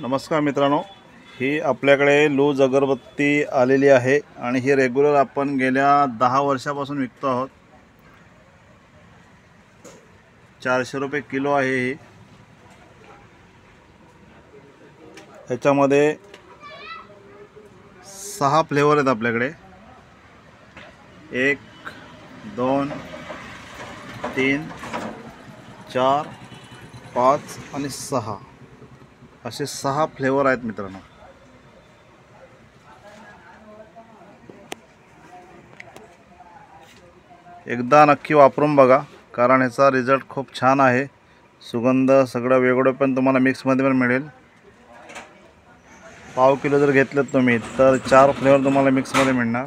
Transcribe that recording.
नमस्कार मित्रांनो, ही आपल्याकडे लूज अगरबत्ती आलेली आहे आणि ही रेग्युलर आपण गेल्या 10 वर्षापासून विकतो आहोत। 400 रुपये किलो आहे ही। याच्यामध्ये 6 फ्लेवर आहेत आपल्याकडे। 1 2 3 4 5 आणि 6 असे 6 फ्लेवर आहेत मित्रांनो। एकदा नक्की वापरून बघा, कारण ह्याचा रिझल्ट खूप छान आहे। सुगंध सगळं वेगळं पण तुम्हाला मिक्समध्ये पण मिळेल। पाव किलो जर घेतलं तुम्ही तर 4 फ्लेवर तुम्हाला मिक्समध्ये मिळणार।